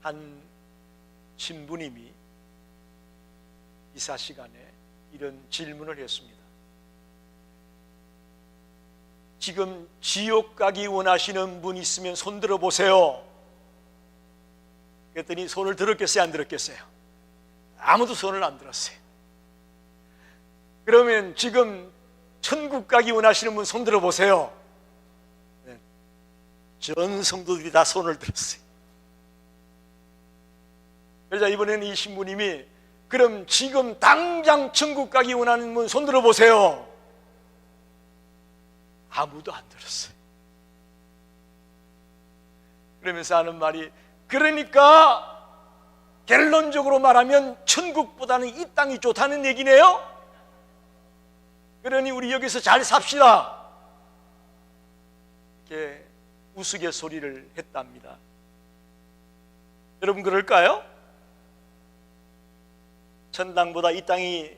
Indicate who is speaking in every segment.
Speaker 1: 한 신부님이 이사 시간에 이런 질문을 했습니다. 지금 지옥 가기 원하시는 분 있으면 손 들어보세요. 그랬더니 손을 들었겠어요, 안 들었겠어요? 아무도 손을 안 들었어요. 그러면 지금 천국 가기 원하시는 분 손 들어보세요. 네. 전 성도들이 다 손을 들었어요. 그래서 이번에는 이 신부님이 그럼 지금 당장 천국 가기 원하는 분 손 들어보세요. 아무도 안 들었어요. 그러면서 하는 말이, 그러니까 결론적으로 말하면 천국보다는 이 땅이 좋다는 얘기네요. 그러니 우리 여기서 잘 삽시다. 이렇게 우스갯소리를 했답니다. 여러분 그럴까요? 천당보다 이 땅이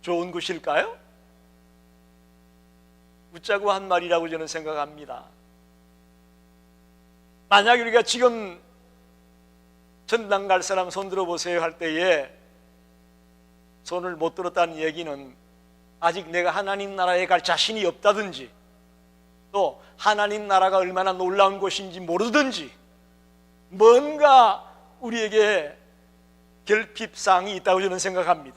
Speaker 1: 좋은 곳일까요? 웃자고 한 말이라고 저는 생각합니다. 만약 우리가 지금 천당 갈 사람 손 들어보세요 할 때에 손을 못 들었다는 얘기는 아직 내가 하나님 나라에 갈 자신이 없다든지, 또 하나님 나라가 얼마나 놀라운 곳인지 모르든지, 뭔가 우리에게 결핍사항이 있다고 저는 생각합니다.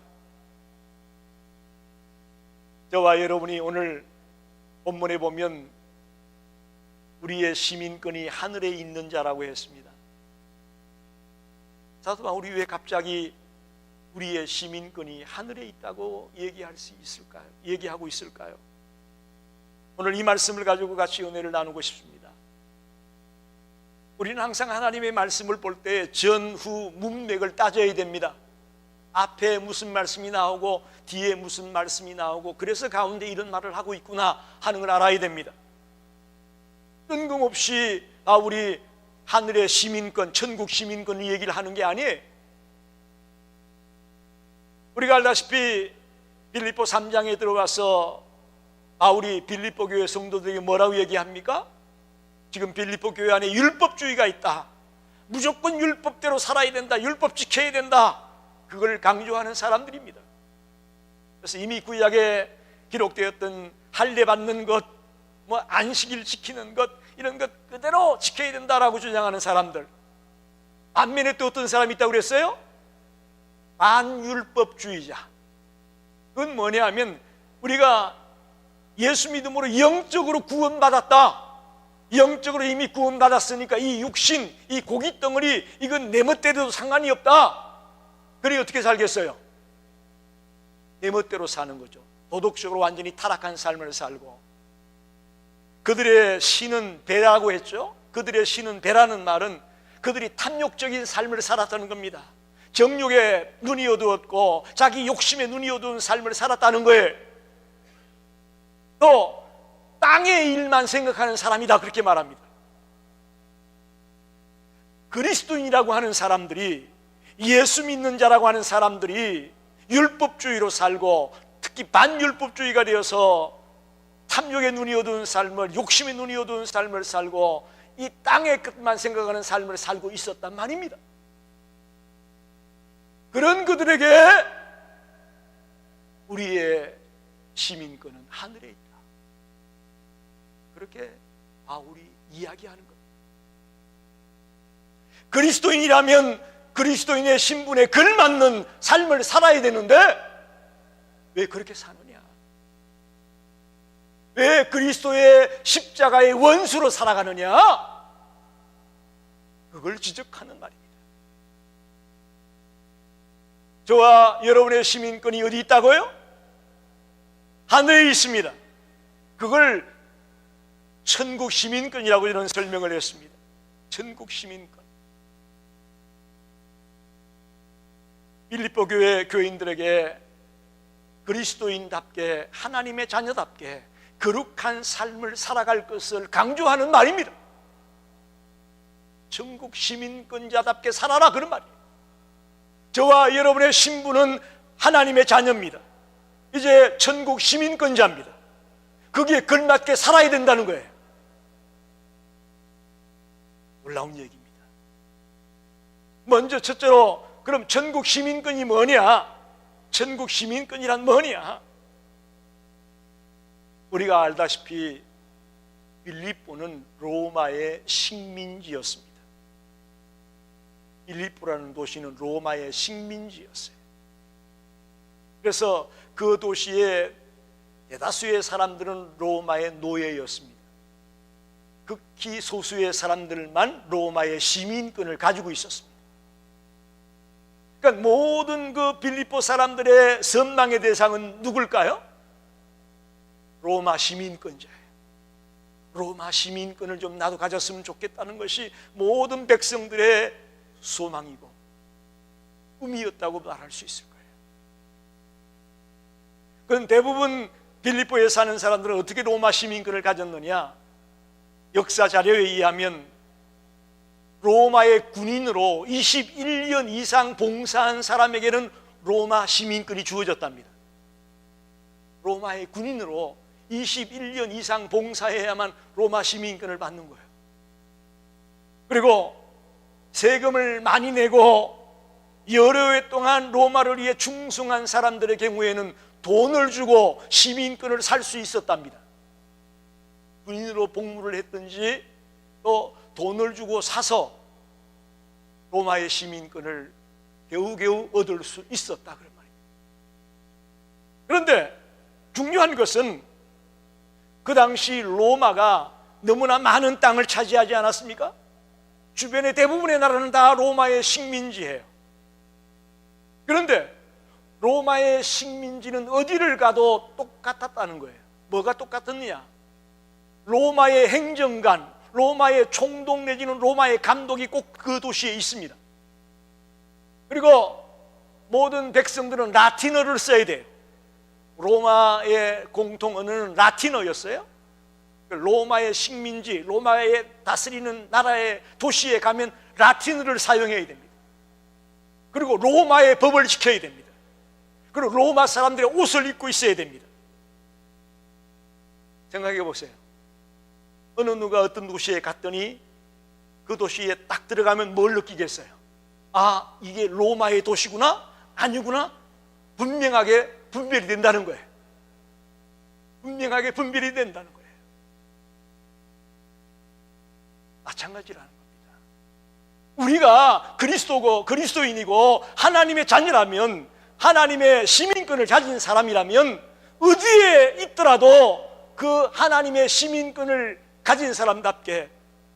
Speaker 1: 저와 여러분이 오늘 본문에 보면 우리의 시민권이 하늘에 있는 자라고 했습니다. 사도가 우리 왜 갑자기 우리의 시민권이 하늘에 있다고 얘기할 수 있을까요? 얘기하고 있을까요? 오늘 이 말씀을 가지고 같이 은혜를 나누고 싶습니다. 우리는 항상 하나님의 말씀을 볼 때 전후 문맥을 따져야 됩니다. 앞에 무슨 말씀이 나오고 뒤에 무슨 말씀이 나오고, 그래서 가운데 이런 말을 하고 있구나 하는 걸 알아야 됩니다. 뜬금없이 우리 하늘의 시민권, 천국 시민권 얘기를 하는 게 아니에요. 우리가 알다시피 빌립보 3장에 들어가서 우리 빌립보 교회 성도들에게 뭐라고 얘기합니까? 지금 빌립보 교회 안에 율법주의가 있다. 무조건 율법대로 살아야 된다. 율법 지켜야 된다. 그걸 강조하는 사람들입니다. 그래서 이미 구약에 기록되었던 할례 받는 것, 안식일 지키는 것, 이런 것 그대로 지켜야 된다라고 주장하는 사람들. 반면에 또 어떤 사람이 있다고 그랬어요? 반율법주의자. 그건 뭐냐 하면 우리가 예수 믿음으로 영적으로 구원받았다. 영적으로 이미 구원받았으니까 이 육신, 이 고기 덩어리, 이건 내 멋대로도 상관이 없다. 그래 어떻게 살겠어요? 내 멋대로 사는 거죠. 도덕적으로 완전히 타락한 삶을 살고. 그들의 신은 배라고 했죠. 그들의 신은 배라는 말은 그들이 탐욕적인 삶을 살았다는 겁니다. 정욕에 눈이 어두웠고 자기 욕심에 눈이 어두운 삶을 살았다는 거예요. 또 땅의 일만 생각하는 사람이다, 그렇게 말합니다. 그리스도인이라고 하는 사람들이, 예수 믿는 자라고 하는 사람들이 율법주의로 살고, 특히 반율법주의가 되어서 탐욕에 눈이 어두운 삶을, 욕심에 눈이 어두운 삶을 살고 이 땅의 끝만 생각하는 삶을 살고 있었단 말입니다. 그런 그들에게 우리의 시민권은 하늘에 있다. 그렇게 바울이 이야기하는 겁니다. 그리스도인이라면 그리스도인의 신분에 걸맞는 삶을 살아야 되는데 왜 그렇게 사느냐? 왜 그리스도의 십자가의 원수로 살아가느냐? 그걸 지적하는 말입니다. 저와 여러분의 시민권이 어디 있다고요? 하늘에 있습니다. 그걸 천국 시민권이라고 저는 설명을 했습니다. 천국 시민권. 빌립보 교회 교인들에게 그리스도인답게, 하나님의 자녀답게 거룩한 삶을 살아갈 것을 강조하는 말입니다. 천국 시민권자답게 살아라, 그런 말이에요. 저와 여러분의 신분은 하나님의 자녀입니다. 이제 천국 시민권자입니다. 거기에 걸맞게 살아야 된다는 거예요. 놀라운 얘기입니다. 먼저 첫째로 그럼 전국 시민권이 뭐냐? 전국 시민권이란 뭐냐? 우리가 알다시피 빌립보는 로마의 식민지였습니다. 빌립보라는 도시는 로마의 식민지였어요. 그래서 그 도시의 대다수의 사람들은 로마의 노예였습니다. 극히 소수의 사람들만 로마의 시민권을 가지고 있었습니다. 그러니까 모든 그 빌립보 사람들의 선망의 대상은 누굴까요? 로마 시민권자예요. 로마 시민권을 좀 나도 가졌으면 좋겠다는 것이 모든 백성들의 소망이고 꿈이었다고 말할 수 있을 거예요. 그건 대부분 빌립보에 사는 사람들은 어떻게 로마 시민권을 가졌느냐? 역사 자료에 의하면 로마의 군인으로 21년 이상 봉사한 사람에게는 로마 시민권이 주어졌답니다. 로마의 군인으로 21년 이상 봉사해야만 로마 시민권을 받는 거예요. 그리고 세금을 많이 내고 여러 해 동안 로마를 위해 충성한 사람들의 경우에는 돈을 주고 시민권을 살 수 있었답니다. 군인으로 복무를 했든지 또 돈을 주고 사서 로마의 시민권을 겨우겨우 얻을 수 있었다 그런 말입니다. 그런데 중요한 것은 그 당시 로마가 너무나 많은 땅을 차지하지 않았습니까? 주변의 대부분의 나라는 다 로마의 식민지예요. 그런데 로마의 식민지는 어디를 가도 똑같았다는 거예요. 뭐가 똑같았느냐? 로마의 행정관, 로마의 총독 내지는 로마의 감독이 꼭 그 도시에 있습니다. 그리고 모든 백성들은 라틴어를 써야 돼요. 로마의 공통 언어는 라틴어였어요. 로마의 식민지, 로마의 다스리는 나라의 도시에 가면 라틴어를 사용해야 됩니다. 그리고 로마의 법을 지켜야 됩니다. 그리고 로마 사람들의 옷을 입고 있어야 됩니다. 생각해 보세요. 어느 누가 어떤 도시에 갔더니 그 도시에 딱 들어가면 뭘 느끼겠어요? 아, 이게 로마의 도시구나? 아니구나? 분명하게 분별이 된다는 거예요. 분명하게 분별이 된다는 거예요. 마찬가지라는 겁니다. 우리가 그리스도고 그리스도인이고 하나님의 자녀라면, 하나님의 시민권을 가진 사람이라면 어디에 있더라도 그 하나님의 시민권을 가진 사람답게,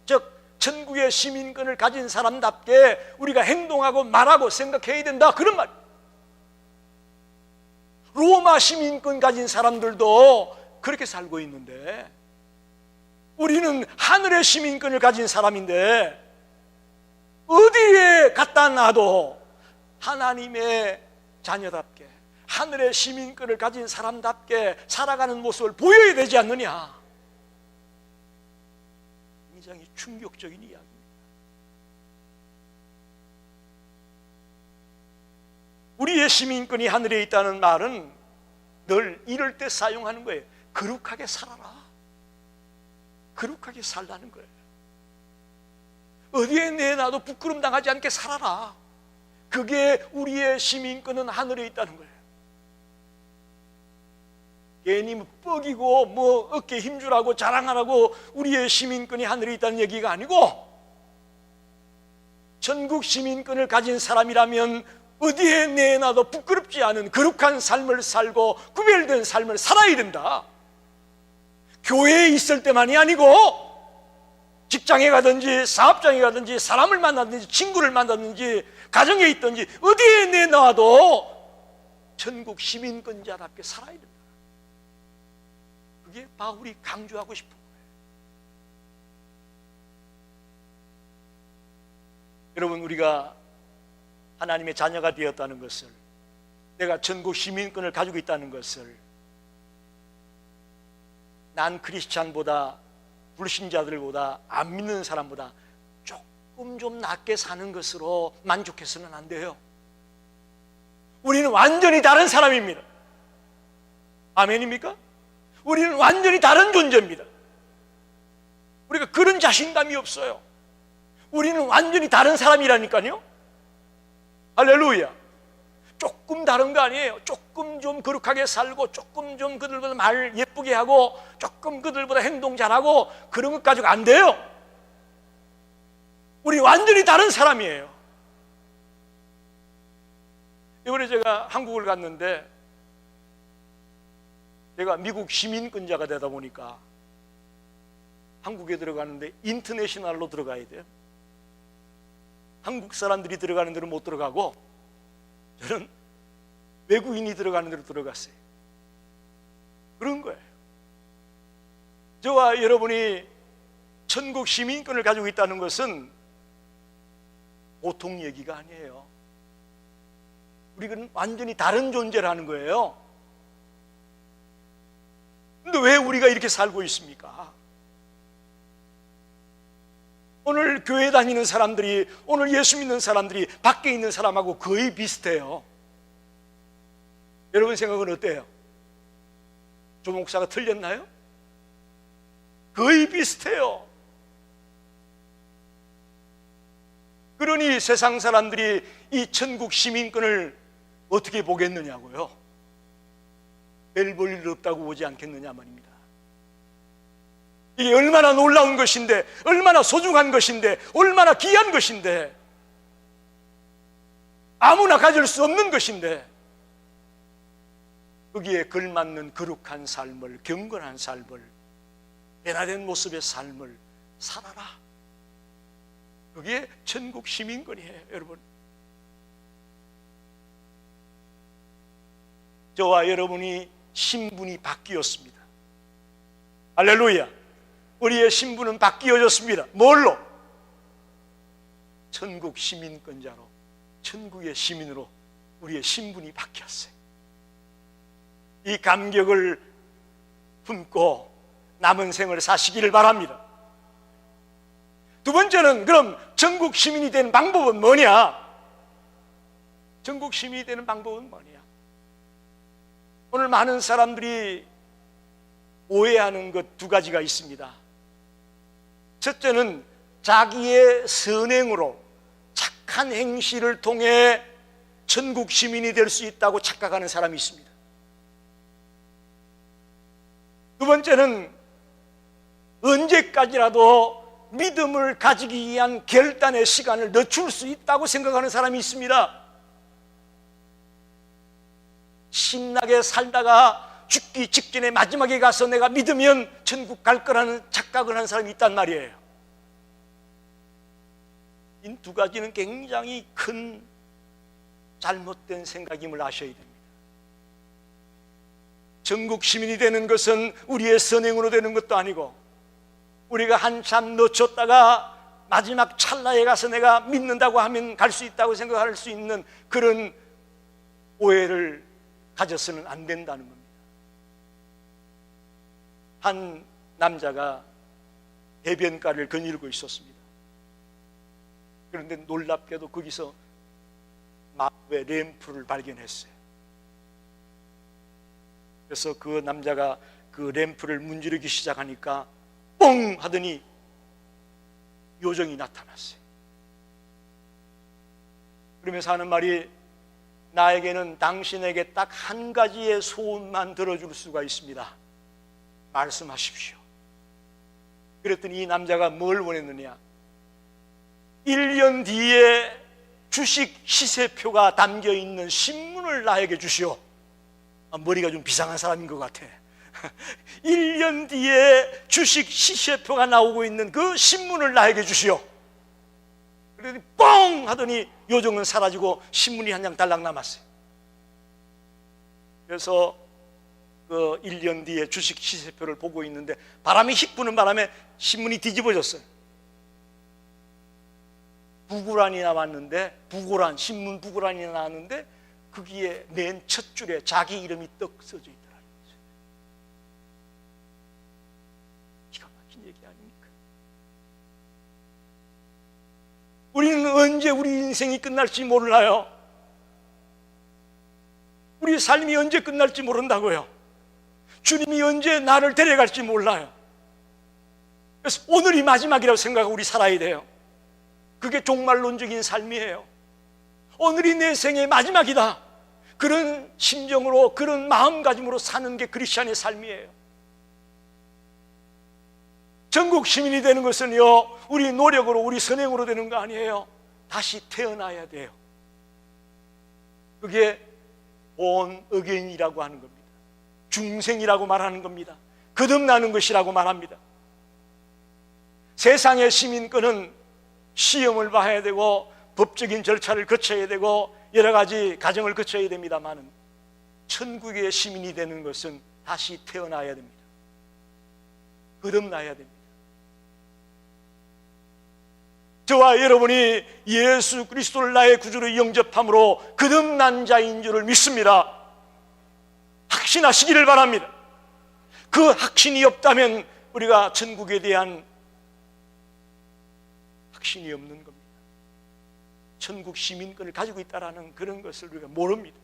Speaker 1: 즉 천국의 시민권을 가진 사람답게 우리가 행동하고 말하고 생각해야 된다, 그런 말. 로마 시민권 가진 사람들도 그렇게 살고 있는데 우리는 하늘의 시민권을 가진 사람인데 어디에 갖다 놔도 하나님의 자녀답게, 하늘의 시민권을 가진 사람답게 살아가는 모습을 보여야 되지 않느냐. 굉장히 충격적인 이야기입니다. 우리의 시민권이 하늘에 있다는 말은 늘 이럴 때 사용하는 거예요. 거룩하게 살아라. 거룩하게 살라는 거예요. 어디에 내놔도 부끄럼 당하지 않게 살아라. 그게 우리의 시민권은 하늘에 있다는 거예요. 괜히 뻑이고 뭐 어깨에 힘주라고 자랑하라고 우리의 시민권이 하늘에 있다는 얘기가 아니고, 전국 시민권을 가진 사람이라면 어디에 내놔도 부끄럽지 않은 거룩한 삶을 살고 구별된 삶을 살아야 된다. 교회에 있을 때만이 아니고 직장에 가든지 사업장에 가든지 사람을 만나든지 친구를 만나든지 가정에 있든지 어디에 내놔도 전국 시민권자답게 살아야 된다. 그게 바울이 강조하고 싶은 거예요. 여러분, 우리가 하나님의 자녀가 되었다는 것을, 내가 전국 시민권을 가지고 있다는 것을 난 크리스찬보다, 불신자들보다, 안 믿는 사람보다 조금 좀 낫게 사는 것으로 만족해서는 안 돼요. 우리는 완전히 다른 사람입니다. 아멘입니까? 우리는 완전히 다른 존재입니다. 우리가 그런 자신감이 없어요. 우리는 완전히 다른 사람이라니까요. 할렐루야. 조금 다른 거 아니에요. 조금 좀 거룩하게 살고, 조금 좀 그들보다 말 예쁘게 하고, 조금 그들보다 행동 잘하고, 그런 것 가지고 안 돼요. 우리 완전히 다른 사람이에요. 이번에 제가 한국을 갔는데, 제가 미국 시민권자가 되다 보니까 한국에 들어가는데 인터내셔널로 들어가야 돼요. 한국 사람들이 들어가는 데로 못 들어가고 저는 외국인이 들어가는 데로 들어갔어요. 그런 거예요. 저와 여러분이 천국 시민권을 가지고 있다는 것은 보통 얘기가 아니에요. 우리는 완전히 다른 존재라는 거예요. 근데 왜 우리가 이렇게 살고 있습니까? 오늘 교회 다니는 사람들이, 오늘 예수 믿는 사람들이 밖에 있는 사람하고 거의 비슷해요. 여러분 생각은 어때요? 조 목사가 틀렸나요? 거의 비슷해요. 그러니 세상 사람들이 이 천국 시민권을 어떻게 보겠느냐고요? 별 볼 일 없다고 보지 않겠느냐 말입니다. 이게 얼마나 놀라운 것인데, 얼마나 소중한 것인데, 얼마나 귀한 것인데, 아무나 가질 수 없는 것인데, 거기에 걸맞는 거룩한 삶을, 경건한 삶을, 변화된 모습의 삶을 살아라. 그게 천국 시민권이에요, 여러분. 저와 여러분이 신분이 바뀌었습니다. 할렐루야. 우리의 신분은 바뀌어졌습니다. 뭘로? 천국 시민권자로, 천국의 시민으로 우리의 신분이 바뀌었어요. 이 감격을 품고 남은 생을 사시기를 바랍니다. 두 번째는, 그럼 천국 시민이 되는 방법은 뭐냐? 천국 시민이 되는 방법은 뭐냐? 오늘 많은 사람들이 오해하는 것 두 가지가 있습니다. 첫째는 자기의 선행으로, 착한 행실을 통해 천국 시민이 될 수 있다고 착각하는 사람이 있습니다. 두 번째는 언제까지라도 믿음을 가지기 위한 결단의 시간을 늦출 수 있다고 생각하는 사람이 있습니다. 신나게 살다가 죽기 직전에 마지막에 가서 내가 믿으면 천국 갈 거라는 착각을 하는 사람이 있단 말이에요. 이 두 가지는 굉장히 큰 잘못된 생각임을 아셔야 됩니다. 천국 시민이 되는 것은 우리의 선행으로 되는 것도 아니고, 우리가 한참 놓쳤다가 마지막 찰나에 가서 내가 믿는다고 하면 갈 수 있다고 생각할 수 있는 그런 오해를 가져서는 안 된다는 겁니다. 한 남자가 해변가를 거닐고 있었습니다. 그런데 놀랍게도 거기서 마법의 램프를 발견했어요. 그래서 그 남자가 그 램프를 문지르기 시작하니까 뽕 하더니 요정이 나타났어요. 그러면서 하는 말이, 나에게는 당신에게 딱 한 가지의 소원만 들어줄 수가 있습니다. 말씀하십시오. 그랬더니 이 남자가 뭘 원했느냐? 1년 뒤에 주식 시세표가 담겨있는 신문을 나에게 주시오. 머리가 좀 비상한 사람인 것 같아. 1년 뒤에 주식 시세표가 나오고 있는 그 신문을 나에게 주시오. 그랬더니 뻥 하더니 요정은 사라지고 신문이 한 장 달랑 남았어요. 그래서 그 1년 뒤에 주식 시세표를 보고 있는데 바람이 휙 부는 바람에 신문이 뒤집어졌어요. 부고란이 나왔는데, 부고란, 신문 부고란이 나왔는데 거기에 맨 첫 줄에 자기 이름이 떡 써져 있더라고요. 기가 막힌 얘기 아닙니까? 우리는 언제 우리 인생이 끝날지 몰라요. 우리 삶이 언제 끝날지 모른다고요. 주님이 언제 나를 데려갈지 몰라요. 그래서 오늘이 마지막이라고 생각하고 우리 살아야 돼요. 그게 종말론적인 삶이에요. 오늘이 내 생의 마지막이다, 그런 심정으로, 그런 마음가짐으로 사는 게 크리스찬의 삶이에요. 전국 시민이 되는 것은요, 우리 노력으로, 우리 선행으로 되는 거 아니에요. 다시 태어나야 돼요. 그게 본 어게인이라고 하는 겁니다. 중생이라고 말하는 겁니다. 거듭나는 것이라고 말합니다. 세상의 시민권은 시험을 봐야 되고 법적인 절차를 거쳐야 되고 여러 가지 과정을 거쳐야 됩니다만, 천국의 시민이 되는 것은 다시 태어나야 됩니다. 거듭나야 됩니다. 저와 여러분이 예수 그리스도를 나의 구주로 영접함으로 거듭난 자인 줄을 믿습니다. 확신하시기를 바랍니다. 그 확신이 없다면 우리가 천국에 대한 확신이 없는 겁니다. 천국 시민권을 가지고 있다는 그런 것을 우리가 모릅니다.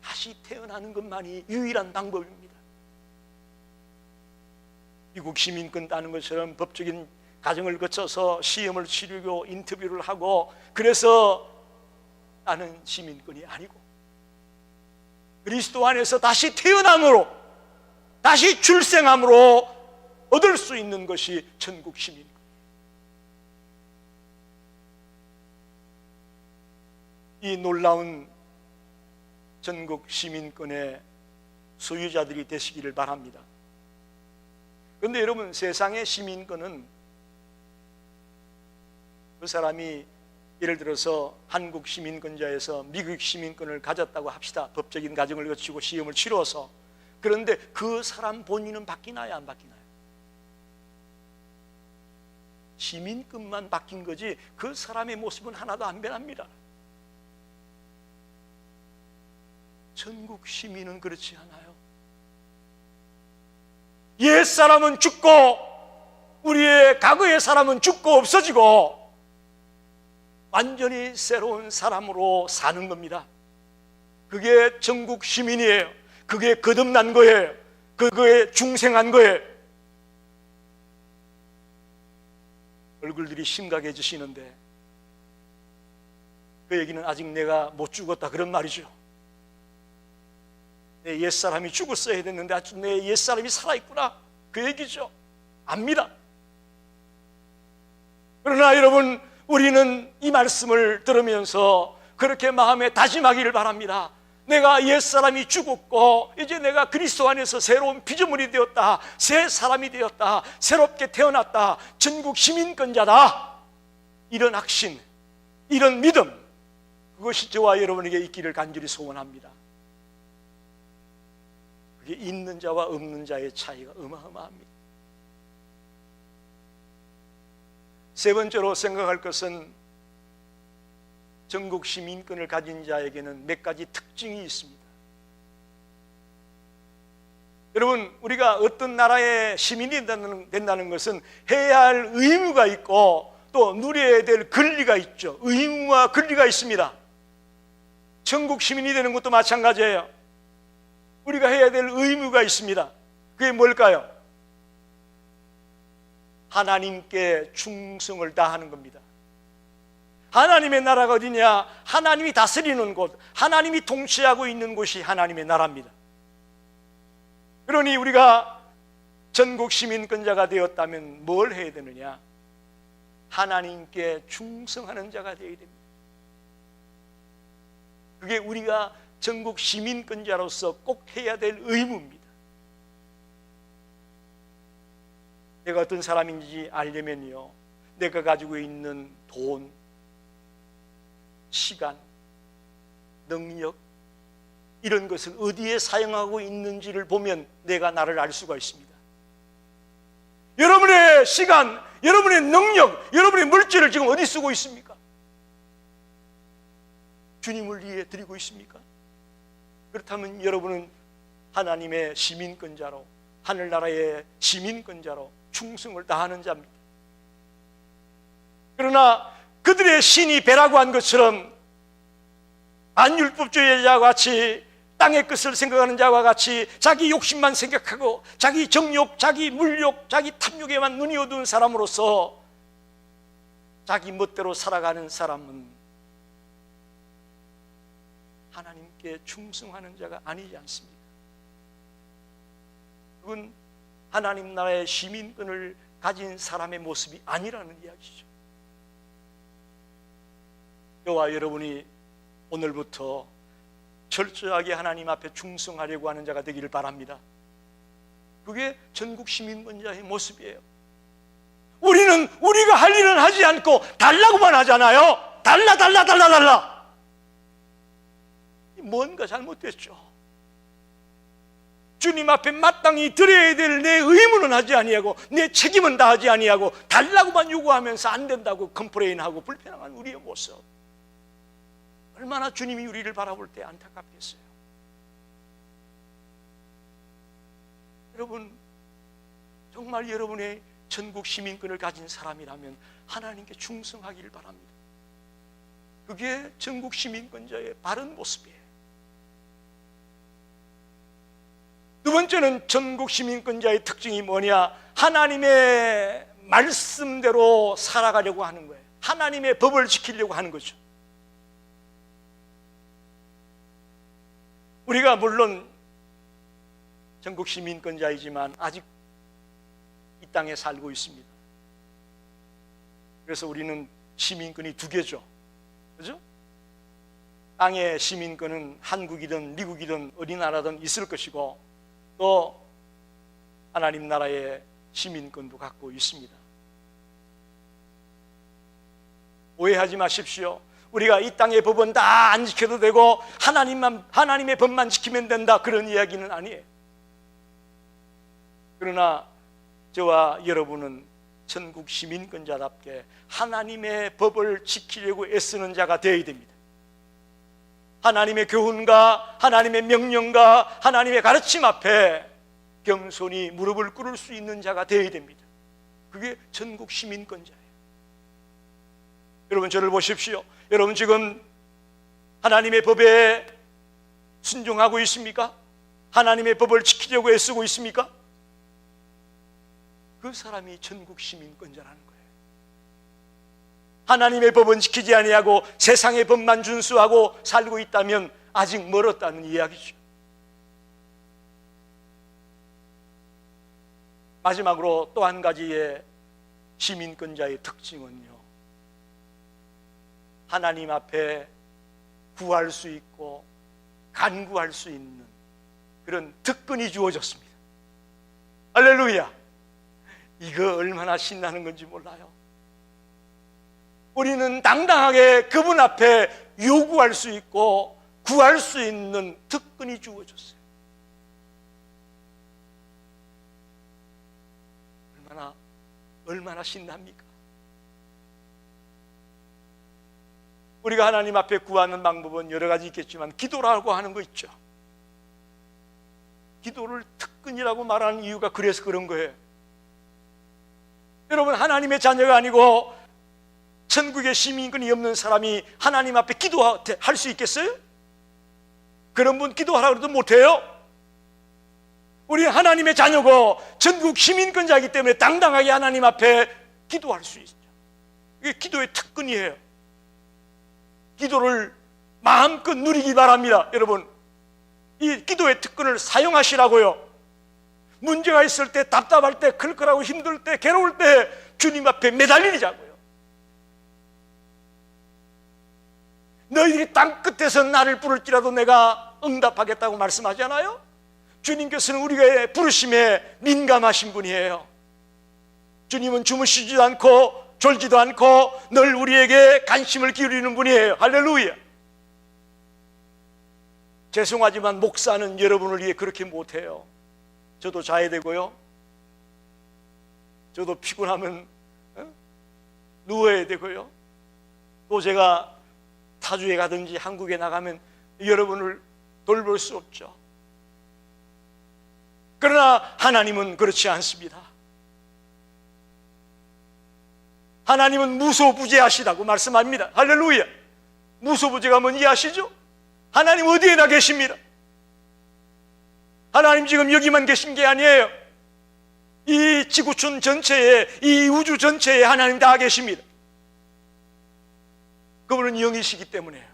Speaker 1: 다시 태어나는 것만이 유일한 방법입니다. 미국 시민권 따는 것처럼 법적인 과정을 거쳐서 시험을 치르고 인터뷰를 하고 그래서 따는 시민권이 아니고, 그리스도 안에서 다시 태어남으로, 다시 출생함으로 얻을 수 있는 것이 천국 시민권. 이 놀라운 전국 시민권의 소유자들이 되시기를 바랍니다. 그런데 여러분, 세상의 시민권은 그 사람이 예를 들어서 한국 시민권자에서 미국 시민권을 가졌다고 합시다. 법적인 과정을 거치고 시험을 치러서. 그런데 그 사람 본인은 바뀌나요, 안 바뀌나요? 시민권만 바뀐 거지 그 사람의 모습은 하나도 안 변합니다. 천국 시민은 그렇지 않아요. 옛 사람은 죽고 우리의 과거의 사람은 죽고 없어지고 완전히 새로운 사람으로 사는 겁니다. 그게 천국 시민이에요. 그게 거듭난 거예요. 그게 중생한 거예요. 얼굴들이 심각해지시는데 그 얘기는 아직 내가 못 죽었다 그런 말이죠. 내 옛사람이 죽었어야 됐는데 아직 내 옛사람이 살아있구나, 그 얘기죠. 압니다. 그러나 여러분, 우리는 이 말씀을 들으면서 그렇게 마음에 다짐하기를 바랍니다. 내가 옛사람이 죽었고 이제 내가 그리스도 안에서 새로운 피조물이 되었다, 새 사람이 되었다, 새롭게 태어났다, 전국 시민권자다. 이런 확신, 이런 믿음, 그것이 저와 여러분에게 있기를 간절히 소원합니다. 그게 있는 자와 없는 자의 차이가 어마어마합니다. 세 번째로 생각할 것은 전국 시민권을 가진 자에게는 몇 가지 특징이 있습니다. 여러분, 우리가 어떤 나라의 시민이 된다는 것은 해야 할 의무가 있고 또 누려야 될 권리가 있죠. 의무와 권리가 있습니다. 전국 시민이 되는 것도 마찬가지예요. 우리가 해야 될 의무가 있습니다. 그게 뭘까요? 하나님께 충성을 다하는 겁니다. 하나님의 나라가 어디냐? 하나님이 다스리는 곳, 하나님이 통치하고 있는 곳이 하나님의 나라입니다. 그러니 우리가 전국 시민권자가 되었다면 뭘 해야 되느냐? 하나님께 충성하는 자가 되어야 됩니다. 그게 우리가 전국 시민권자로서 꼭 해야 될 의무입니다. 내가 어떤 사람인지 알려면요, 내가 가지고 있는 돈, 시간, 능력, 이런 것을 어디에 사용하고 있는지를 보면 내가 나를 알 수가 있습니다. 여러분의 시간, 여러분의 능력, 여러분의 물질을 지금 어디 쓰고 있습니까? 주님을 위해 드리고 있습니까? 그렇다면 여러분은 하나님의 시민권자로, 하늘나라의 시민권자로 충성을 다하는 자입니다. 그러나 그들의 신이 배라고 한 것처럼 반율법주의자와 같이 땅의 것을 생각하는 자와 같이 자기 욕심만 생각하고 자기 정욕, 자기 물욕, 자기 탐욕에만 눈이 어두운 사람으로서 자기 멋대로 살아가는 사람은 하나님께 충성하는 자가 아니지 않습니까? 그건 하나님 나라의 시민권을 가진 사람의 모습이 아니라는 이야기죠. 저와 여러분이 오늘부터 철저하게 하나님 앞에 충성하려고 하는 자가 되기를 바랍니다. 그게 전국 시민권자의 모습이에요. 우리는 우리가 할 일은 하지 않고 달라고만 하잖아요. 달라. 뭔가 잘못됐죠. 주님 앞에 마땅히 드려야 될 내 의무는 하지 아니하고 내 책임은 다하지 아니하고 달라고만 요구하면서 안 된다고 컴플레인하고 불편한 우리의 모습, 얼마나 주님이 우리를 바라볼 때 안타깝겠어요. 여러분, 정말 여러분의 전국 시민권을 가진 사람이라면 하나님께 충성하기를 바랍니다. 그게 전국 시민권자의 바른 모습이에요. 두 번째는 전국 시민권자의 특징이 뭐냐? 하나님의 말씀대로 살아가려고 하는 거예요. 하나님의 법을 지키려고 하는 거죠. 우리가 물론 전국 시민권자이지만 아직 이 땅에 살고 있습니다. 그래서 우리는 시민권이 두 개죠. 그죠? 땅의 시민권은 한국이든 미국이든 어디 나라든 있을 것이고, 또 하나님 나라의 시민권도 갖고 있습니다. 오해하지 마십시오. 우리가 이 땅의 법은 다 안 지켜도 되고 하나님의 법만 지키면 된다, 그런 이야기는 아니에요. 그러나 저와 여러분은 전국 시민권자답게 하나님의 법을 지키려고 애쓰는 자가 되어야 됩니다. 하나님의 교훈과 하나님의 명령과 하나님의 가르침 앞에 겸손히 무릎을 꿇을 수 있는 자가 되어야 됩니다. 그게 전국 시민권자예요. 여러분, 저를 보십시오. 여러분, 지금 하나님의 법에 순종하고 있습니까? 하나님의 법을 지키려고 애쓰고 있습니까? 그 사람이 전국 시민권자라는 거예요. 하나님의 법은 지키지 아니하고 세상의 법만 준수하고 살고 있다면 아직 멀었다는 이야기죠. 마지막으로 또 한 가지의 시민권자의 특징은요, 하나님 앞에 구할 수 있고 간구할 수 있는 그런 특권이 주어졌습니다. 할렐루야! 이거 얼마나 신나는 건지 몰라요. 우리는 당당하게 그분 앞에 요구할 수 있고 구할 수 있는 특권이 주어졌어요. 얼마나 신납니까? 우리가 하나님 앞에 구하는 방법은 여러 가지 있겠지만 기도라고 하는 거 있죠. 기도를 특권이라고 말하는 이유가 그래서 그런 거예요. 여러분, 하나님의 자녀가 아니고 천국의 시민권이 없는 사람이 하나님 앞에 기도할 수 있겠어요? 그런 분 기도하라고 해도 못해요. 우리 하나님의 자녀고 전국 시민권자이기 때문에 당당하게 하나님 앞에 기도할 수 있죠. 이게 기도의 특권이에요. 기도를 마음껏 누리기 바랍니다. 여러분, 이 기도의 특권을 사용하시라고요. 문제가 있을 때, 답답할 때, 클클하고 힘들 때, 괴로울 때 주님 앞에 매달리자고요. 너희들이 땅 끝에서 나를 부를지라도 내가 응답하겠다고 말씀하잖아요. 주님께서는 우리가 부르심에 민감하신 분이에요. 주님은 주무시지도 않고 졸지도 않고 늘 우리에게 관심을 기울이는 분이에요. 할렐루야. 죄송하지만 목사는 여러분을 위해 그렇게 못해요. 저도 자야 되고요, 저도 피곤하면 누워야 되고요, 또 제가 타주에 가든지 한국에 나가면 여러분을 돌볼 수 없죠. 그러나 하나님은 그렇지 않습니다. 하나님은 무소부재하시다고 말씀합니다. 할렐루야. 무소부재가 뭔지 아시죠? 하나님 어디에나 계십니다. 하나님 지금 여기만 계신 게 아니에요. 이 지구촌 전체에, 이 우주 전체에 하나님 다 계십니다. 그분은 영이시기 때문에요.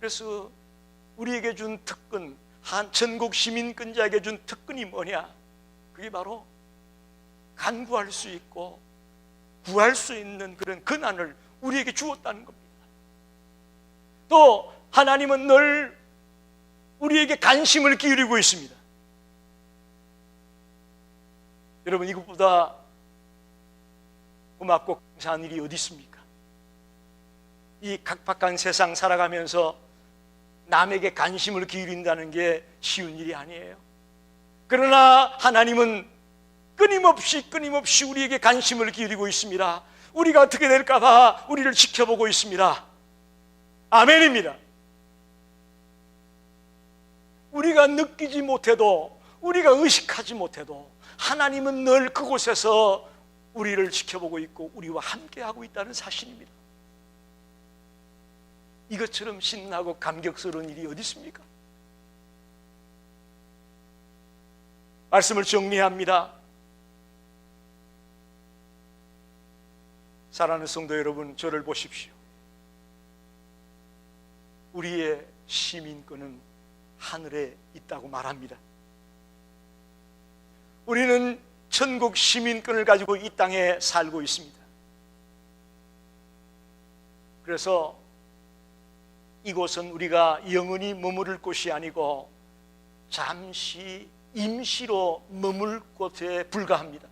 Speaker 1: 그래서 우리에게 준 특권, 한 전국 시민권자에게 준 특권이 뭐냐? 그게 바로 간구할 수 있고 구할 수 있는 그런 권한을 우리에게 주었다는 겁니다. 또 하나님은 늘 우리에게 관심을 기울이고 있습니다. 여러분, 이것보다 고맙고 감사한 일이 어디 있습니까? 이 각박한 세상 살아가면서 남에게 관심을 기울인다는 게 쉬운 일이 아니에요. 그러나 하나님은 끊임없이 우리에게 관심을 기울이고 있습니다. 우리가 어떻게 될까 봐 우리를 지켜보고 있습니다. 아멘입니다. 우리가 느끼지 못해도, 우리가 의식하지 못해도 하나님은 늘 그곳에서 우리를 지켜보고 있고 우리와 함께하고 있다는 사실입니다. 이것처럼 신나고 감격스러운 일이 어디 있습니까? 말씀을 정리합니다. 사랑하는 성도 여러분, 저를 보십시오. 우리의 시민권은 하늘에 있다고 말합니다. 우리는 천국 시민권을 가지고 이 땅에 살고 있습니다. 그래서 이곳은 우리가 영원히 머무를 곳이 아니고 잠시 임시로 머물 곳에 불과합니다.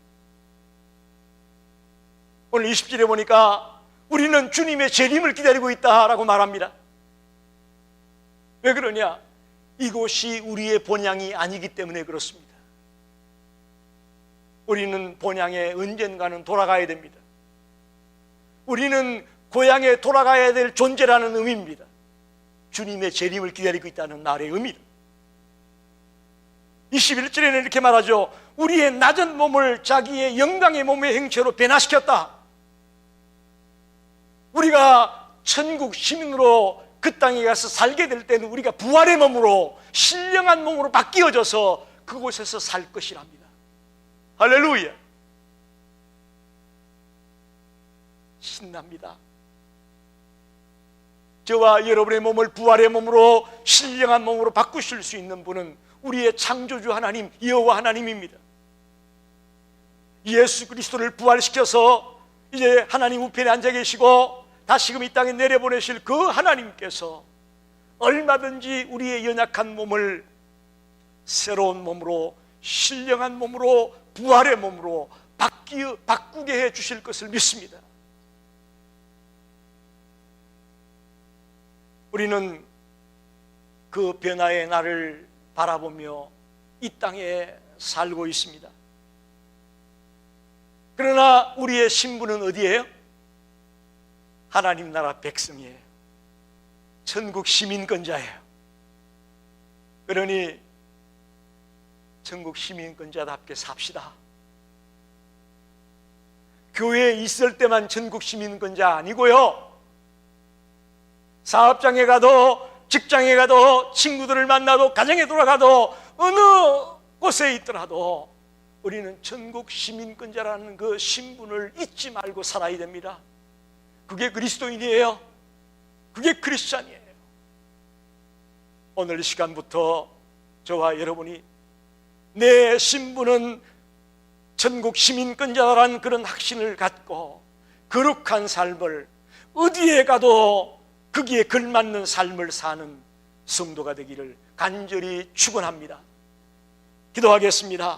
Speaker 1: 오늘 20절에 보니까 우리는 주님의 재림을 기다리고 있다라고 말합니다. 왜 그러냐? 이곳이 우리의 본향이 아니기 때문에 그렇습니다. 우리는 본향에 언젠가는 돌아가야 됩니다. 우리는 고향에 돌아가야 될 존재라는 의미입니다. 주님의 재림을 기다리고 있다는 말의 의미를. 21절에는 이렇게 말하죠. 우리의 낮은 몸을 자기의 영광의 몸의 형체로 변화시켰다. 우리가 천국 시민으로 그 땅에 가서 살게 될 때는 우리가 부활의 몸으로, 신령한 몸으로 바뀌어져서 그곳에서 살 것이랍니다. 할렐루야. 신납니다. 저와 여러분의 몸을 부활의 몸으로, 신령한 몸으로 바꾸실 수 있는 분은 우리의 창조주 하나님, 여호와 하나님입니다. 예수 그리스도를 부활시켜서 이제 하나님 우편에 앉아 계시고 다시금 이 땅에 내려보내실 그 하나님께서 얼마든지 우리의 연약한 몸을 새로운 몸으로, 신령한 몸으로, 부활의 몸으로 바꾸게 해 주실 것을 믿습니다. 우리는 그 변화의 날을 바라보며 이 땅에 살고 있습니다. 그러나 우리의 신분은 어디예요? 하나님 나라 백성이에요. 천국 시민권자예요. 그러니 천국 시민권자답게 삽시다. 교회에 있을 때만 천국 시민권자 아니고요, 사업장에 가도, 직장에 가도, 친구들을 만나도, 가정에 돌아가도, 어느 곳에 있더라도 우리는 천국 시민권자라는 그 신분을 잊지 말고 살아야 됩니다. 그게 그리스도인이에요. 그게 크리스찬이에요. 오늘 이 시간부터 저와 여러분이 내 신분은 천국 시민권자라는 그런 확신을 갖고 거룩한 삶을, 어디에 가도 거기에 걸맞는 삶을 사는 성도가 되기를 간절히 축원합니다. 기도하겠습니다.